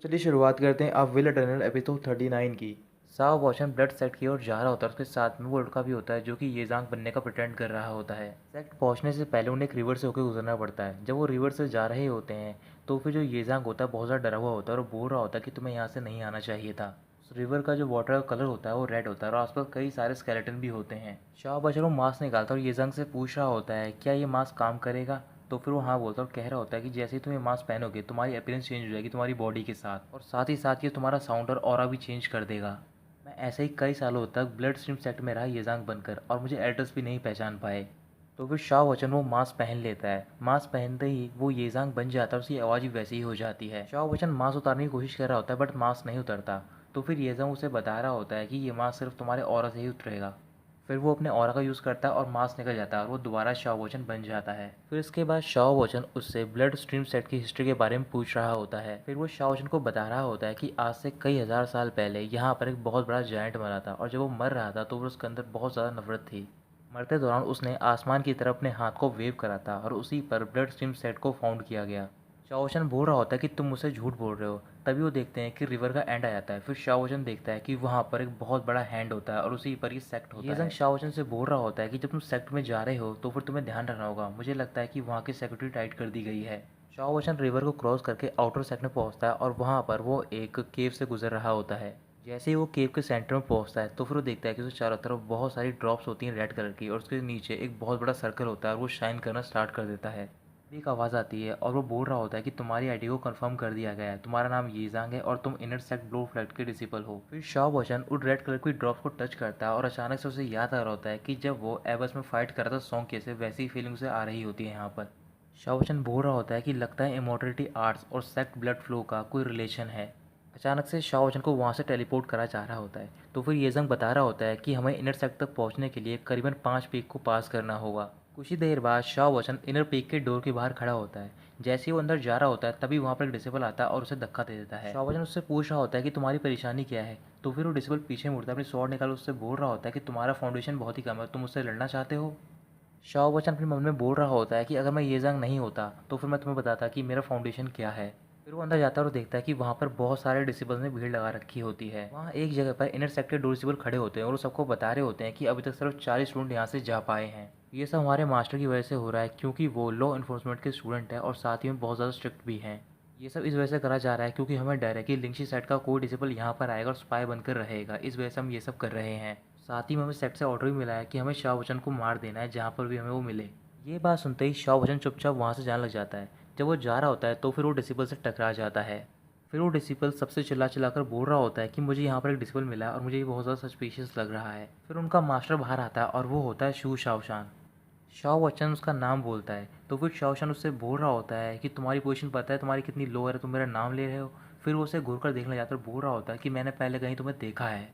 चलिए शुरुआत करते हैं अब विल टनल एपिसोड 39 की। साओ वॉचन ब्लड सेक्ट की ओर जा रहा होता है। उसके साथ में वो लड़का भी होता है जो कि येजांग बनने का प्रिटेंड कर रहा होता है। सेक्ट पहुंचने से पहले उन्हें एक रिवर से होकर गुजरना पड़ता है। जब वो रिवर से जा रहे होते हैं तो फिर जो येजांग होता है बहुत ज़्यादा डरा हुआ होता है और बोल रहा होता है कि तुम्हें यहाँ से नहीं आना चाहिए था। उस रिवर का जो वाटर का कलर होता है वो रेड होता है और आसपास कई सारे स्केलेटन भी होते हैं। शाओ बच्चन वो मास्क निकालता है और येजांग से पूछ रहा होता है क्या ये मास्क काम करेगा। तो फिर वो हाँ बोलता है और कह रहा होता है कि जैसे ही तुम ये मास्क पहनोगे तुम्हारी अपीयरेंस चेंज हो जाएगी तुम्हारी बॉडी के साथ, और साथ ही साथ ये तुम्हारा साउंड और ऑरा भी चेंज कर देगा। मैं ऐसे ही कई सालों तक ब्लड स्ट्रीम सेक्ट में रहा येजांग बनकर और मुझे एड्रेस भी नहीं पहचान पाए। तो फिर शाओ वचन वो मास्क पहन लेता है। मास्क पहनते ही वो येजांग बन जाता है। उसकी आवाज़ भी वैसी ही हो जाती है। शाओ वचन मास्क उतारने की कोशिश कर रहा होता है बट मास्क नहीं उतरता। तो फिर येजांग उसे बता रहा होता है कि ये मास्क सिर्फ तुम्हारे ऑरा से ही उतरेगा। फिर वो अपने ऑरा का यूज़ करता है और मास्क निकल जाता है और वो दोबारा शाओ वोचन बन जाता है। फिर इसके बाद शाओ वोचन उससे ब्लड स्ट्रीम सेट की हिस्ट्री के बारे में पूछ रहा होता है। फिर वो शाओ वोचन को बता रहा होता है कि आज से कई हज़ार साल पहले यहाँ पर एक बहुत बड़ा जायंट मरा था और जब वो मर रहा था तो फिर उसके अंदर बहुत ज़्यादा नफरत थी। मरते दौरान उसने आसमान की तरफ अपने हाथ को वेव करा था और उसी पर ब्लड स्ट्रीम सेट को फाउंड किया गया। शाओशन बोल रहा होता है कि तुम मुझसे झूठ बोल रहे हो। तभी वो देखते हैं कि रिवर का एंड आ जाता है। फिर शाओशन देखता है कि वहाँ पर एक बहुत बड़ा हैंड होता है और उसी पर ये सेक्ट होता है। ये जंग शाओशन से बोल रहा होता है कि जब तुम सेक्ट में जा रहे हो तो फिर तुम्हें ध्यान रखना होगा। मुझे लगता है कि वहाँ की सिक्योरिटी टाइट कर दी गई है। शाओशन रिवर को क्रॉस करके आउटर सेक्ट में पहुँचता है और वहाँ पर वो एक केव से गुजर रहा होता है। जैसे ही वो केव के सेंटर में पहुँचता है तो फिर वो देखता है कि उसके चारों तरफ बहुत सारी ड्रॉप्स होती हैं रेड कलर की और उसके नीचे एक बहुत बड़ा सर्कल होता है और वो शाइन करना स्टार्ट कर देता है। एक आवाज़ आती है और वो बोल रहा होता है कि तुम्हारी आईडी को कंफर्म कर दिया गया है। तुम्हारा नाम येजांग है और तुम इनर सेक्ट ब्लू फ्लैग के डिसिपल हो। फिर शाओ वचन उन रेड कलर की ड्रॉप्स को टच करता है और अचानक से उसे याद आ रहा होता है कि जब वो एबस में फाइट कर रहा था सॉन्ग के से वैसी फीलिंग उसे आ रही होती है यहाँ पर। शाओ वचन बोल रहा होता है कि लगता है इमोर्टलिटी आर्ट्स और सेक्ट ब्लड फ्लो का कोई रिलेशन है। अचानक से शाओ वचन को वहाँ से टेलीपोर्ट करा जा रहा होता है। तो फिर येजंग बता रहा होता है कि हमें इनर सेक्ट तक पहुँचने के लिए करीबन 5 पीक को पास करना होगा। कुछ ही देर बाद शाओ वचन इनर पीक के डोर के बाहर खड़ा होता है। जैसे ही वो अंदर जा रहा होता है तभी वहाँ पर एक डिसेबल आता है और उसे धक्का दे देता है। शाओ वचन उससे पूछ रहा होता है कि तुम्हारी परेशानी क्या है। तो फिर वो डिसेबल पीछे मुड़ता है, अपनी स्वॉर्ड निकाल उससे बोल रहा होता है कि तुम्हारा फाउंडेशन बहुत ही कम है, तुम उससे लड़ना चाहते हो। शाओ बच्चन अपने मन में बोल रहा होता है कि अगर मैं ये जंग नहीं होता तो फिर मैं तुम्हें बताता कि मेरा फाउंडेशन क्या है। फिर वो अंदर जाता है और देखता है कि वहाँ पर बहुत सारे डिसिबल्स ने भीड़ लगा रखी होती है। वहाँ एक जगह पर इनर सेक्टर डिसिबल खड़े होते हैं और वो सबको बता रहे होते हैं कि अभी तक सिर्फ 40 स्टूडेंट यहाँ से जा पाए हैं। ये सब हमारे मास्टर की वजह से हो रहा है क्योंकि वो लॉ इन्फोर्समेंट के स्टूडेंट हैं और साथ ही में बहुत ज़्यादा स्ट्रिक्ट भी हैं। ये सब इस वजह से करा जा रहा है क्योंकि हमें डर है कि लिंक्शी सेट का कोई डिसिबल यहाँ पर आएगा और स्पाई बनकर रहेगा। इस वजह से हम ये सब कर रहे हैं। साथ ही में हमें सेट से ऑर्डर भी मिला है कि हमें शाह वचन को मार देना है जहाँ पर भी हमें वो मिले। ये बात सुनते ही शाओ वचन चुपचाप वहाँ से जाने लग जाता है। जब वो जा रहा होता है तो फिर वो डिसिबल से टकरा जाता है। फिर वो डिसिबल सबसे चिल्ला चिल्लाकर बोल रहा होता है कि मुझे यहाँ पर एक डिसिबल मिला है और मुझे ये बहुत ज़्यादा सस्पिशियस लग रहा है। फिर उनका मास्टर बाहर आता है और वो होता है शू शाओशान। शाओ वचन उसका नाम बोलता है तो फिर शाओशान उससे बोल रहा होता है कि तुम्हारी पोजीशन पता है तुम्हारी कितनी लो है, तुम मेरा नाम ले रहे हो। फिर वो उसे घूर कर देखने जाकर बोल रहा होता है कि मैंने पहले कहीं तुम्हें देखा है।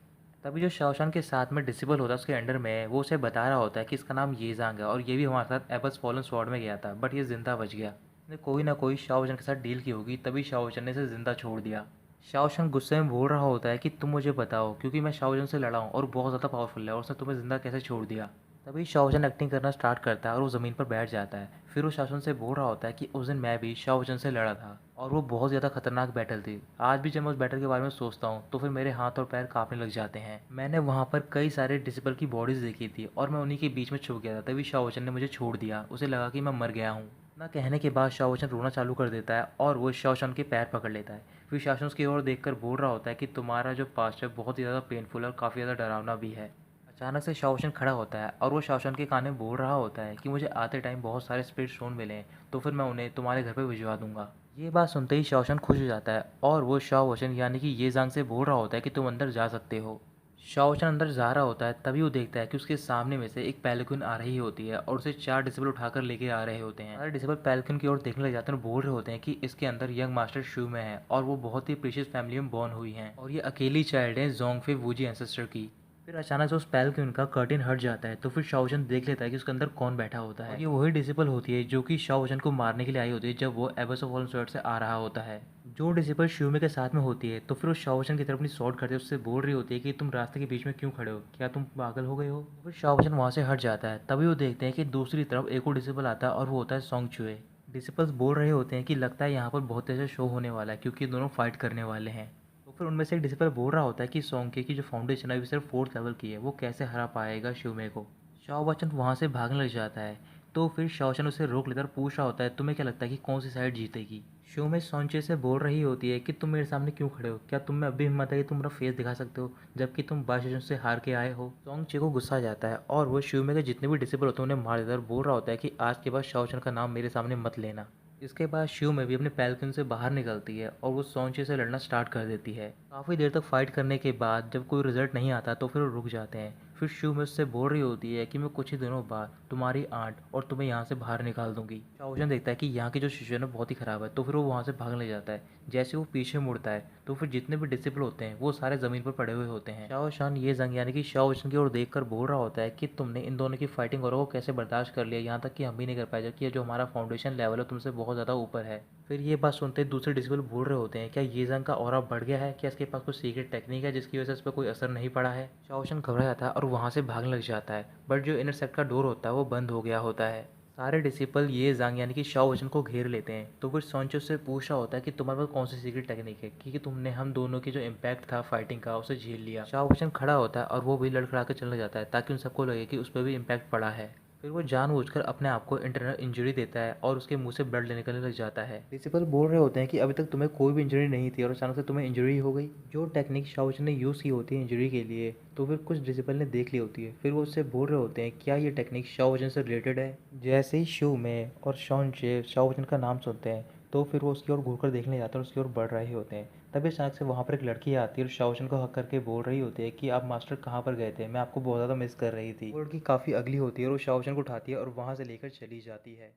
तभी जो शाओशान के साथ में डिसेबल होता है उसके अंडर में वो उसे बता रहा होता है कि इसका नाम येजांग है और ये भी हमारे साथ एबस फॉलन स्वॉर्ड में गया था बट ये जिंदा बच गया। इसने कोई ना कोई शाओशान के साथ डील की होगी तभी शाओशान ने इसे जिंदा छोड़ दिया। शाओशान गुस्से में बोल रहा होता है कि तुम मुझे बताओ क्योंकि मैं शाओशान से लड़ा हूँ और बहुत ज़्यादा पावरफुल है और उसने तुम्हें जिंदा कैसे छोड़ दिया। तभी शाओजन एक्टिंग करना स्टार्ट करता है और वो ज़मीन पर बैठ जाता है। फिर वो शाओजन से बोल रहा होता है कि उस दिन मैं भी शाओजन से लड़ा था और वो बहुत ज़्यादा खतरनाक बैटल थी। आज भी जब मैं उस बैटल के बारे में सोचता हूँ तो फिर मेरे हाथ और पैर कांपने लग जाते हैं। मैंने वहाँ पर कई सारे डिसिबल की बॉडीज़ देखी थी और मैं उन्हीं के बीच में छुप गया था। तभी शाओजन ने मुझे छोड़ दिया, उसे लगा कि मैं मर गया हूँ। ना कहने के बाद शाओजन रोना चालू कर देता है और वो शाओजन के पैर पकड़ लेता है। फिर शाओजन उसकी ओर देखकर बोल रहा होता है कि तुम्हारा जो पास्ट है बहुत ही ज़्यादा पेनफुल है और काफ़ी ज़्यादा डरावना भी है। अचानक से शाओशन खड़ा होता है और वो शाओशन के कान में बोल रहा होता है कि मुझे आते टाइम बहुत सारे स्पिरिट स्टोन मिले हैं तो फिर मैं उन्हें तुम्हारे घर पे भिजवा दूंगा। ये बात सुनते ही शाओशन खुश हो जाता है और वो शाओशन यानी कि ये जांग से बोल रहा होता है कि तुम अंदर जा सकते हो। शाओशन अंदर जा रहा होता है तभी वो देखता है कि उसके सामने में से एक पेलिकन आ रही होती है और उसे 4 डिसेबल उठाकर लेके आ रहे होते हैं। सारे डिसेबल पेलिकन की ओर देखने लग जाते हैं और बोल रहे होते हैं कि इसके अंदर यंग मास्टर शू में है और वो बहुत ही प्रीशियस फैमिली में बॉर्न हुई हैं और ये अकेली चाइल्ड है जोंगफे वूजी एंसेस्टर की। फिर अचानक से उस पेलिकन का कर्टेन हट जाता है तो फिर शाओजन देख लेता है कि उसके अंदर कौन बैठा होता है और ये वही डिसिपल होती है जो कि शाओजन को मारने के लिए आई होती है जब वो एबस ऑफ फॉलन स्वॉर्ड से आ रहा होता है। जो डिसिपल शिवमे के साथ में होती है तो फिर वो शाओजन की तरफ अपनी स्वॉर्ड करते उससे बोल रही होती है कि तुम रास्ते के बीच में क्यों खड़े हो, क्या तुम पागल हो गए हो। फिर शाओजन वहाँ से हट जाता है तभी वो देखते हैं कि दूसरी तरफ एक और डिसिपल आता है और वो होता है सोंग चुए। डिसिपल्स बोल रहे होते हैं कि लगता है यहाँ पर बहुत तेज़ शो होने वाला है क्योंकि ये दोनों फाइट करने वाले हैं। तो फिर उनमें से एक डिसिपल बोल रहा होता है कि सोंके की जो फाउंडेशन है अभी सिर्फ 4th लेवल की है, वो कैसे हरा पाएगा शिवमे को। शाओ बच्चन वहाँ से भागने लग जाता है। तो फिर शाओशन उसे रोक लेकर पूछ रहा होता है, तुम्हें क्या लगता है कि कौन सी साइड जीतेगी। शिवमे सोंचे से बोल रही होती है कि तुम मेरे सामने क्यों खड़े हो, क्या तुम में अभी हिम्मत है कि तुम अपना फेस दिखा सकते हो जबकि तुम बाशिजों से हार के आए हो। सोंगचे को गुस्सा आ जाता है और वो शिवमे के जितने भी डिसिपल होते हैं उन्हें मार देता है और बोल रहा होता है कि आज के बाद शाओशन का नाम मेरे सामने मत लेना। इसके बाद शिव में भी अपने पैल्कन से बाहर निकलती है और वो सोंचे से लड़ना स्टार्ट कर देती है। काफ़ी देर तक फाइट करने के बाद जब कोई रिजल्ट नहीं आता तो फिर वो रुक जाते हैं। फिर शिव में उससे बोल रही होती है कि मैं कुछ ही दिनों बाद तुम्हारी आंट और तुम्हें यहाँ से बाहर निकाल दूंगी। शाओशन देखता है कि यहाँ की जो सिचुएशन है बहुत ही ख़राब है, तो फिर वो वहाँ से भागने जाता है। जैसे वो पीछे मुड़ता है तो फिर जितने भी डिसिपल होते हैं वो सारे ज़मीन पर पड़े हुए होते हैं। शाओशान ये जंग यानी कि शाओशन की ओर देखकर बोल रहा होता है कि तुमने इन दोनों की फाइटिंग और को कैसे बर्दाश्त कर लिया, यहाँ तक कि हम भी नहीं कर पाए जबकि जो हमारा फाउंडेशन लेवल है तुमसे बहुत ज़्यादा ऊपर है। फिर ये बात सुनते दूसरे डिसिबल बोल रहे होते हैं, क्या ये जंग का ऑरा बढ़ गया है, क्या इसके पास कोई सीक्रेट टेक्निक है जिसकी वजह से इस पर कोई असर नहीं पड़ा है। शाओशन घबरा जाता है और वहाँ से भागने लग जाता है, बट जो इनर सेक्ट का डोर होता है वो बंद हो गया होता है। सारे डिसिपल ये जांग यानी कि शाओ वचन को घेर लेते हैं। तो फिर सोंचो से पूछ रहा होता है कि तुम्हारे पास कौन सी सीक्रेट टेक्निक है क्योंकि तुमने हम दोनों की जो इम्पैक्ट था फाइटिंग का उसे झेल लिया। शाओ वचन खड़ा होता है और वो भी लड़खड़ा कर चलने जाता है ताकि उन सबको लगे कि उस पर भी इम्पैक्ट पड़ा है। फिर वो जानबूझकर अपने आप को इंटरनल इंजरी देता है और उसके मुंह से ब्लड निकलने लग जाता है। प्रिंसिपल बोल रहे होते हैं कि अभी तक तुम्हें कोई भी इंजरी नहीं थी और अचानक से तुम्हें इंजरी हो गई। जो टेक्निक शाओचन ने यूज़ की होती है इंजरी के लिए तो फिर कुछ डिसिपल ने देख ली होती है। फिर वो उससे बोल रहे होते हैं क्या ये टेक्निक शाओचन से रिलेटेड है। जैसे ही शू में और शॉनचे शाओचन का नाम सुनते हैं तो फिर वो उसकी ओर घूरकर देखने जाते हैं और उसकी ओर बढ़ रहे होते हैं। तभी अचानक से वहाँ पर एक लड़की आती है और शाओशन को हक करके बोल रही होती है कि आप मास्टर कहाँ पर गए थे, मैं आपको बहुत ज़्यादा मिस कर रही थी। वो लड़की काफ़ी अगली होती है और वो शाओशन को उठाती है और वहाँ से लेकर चली जाती है।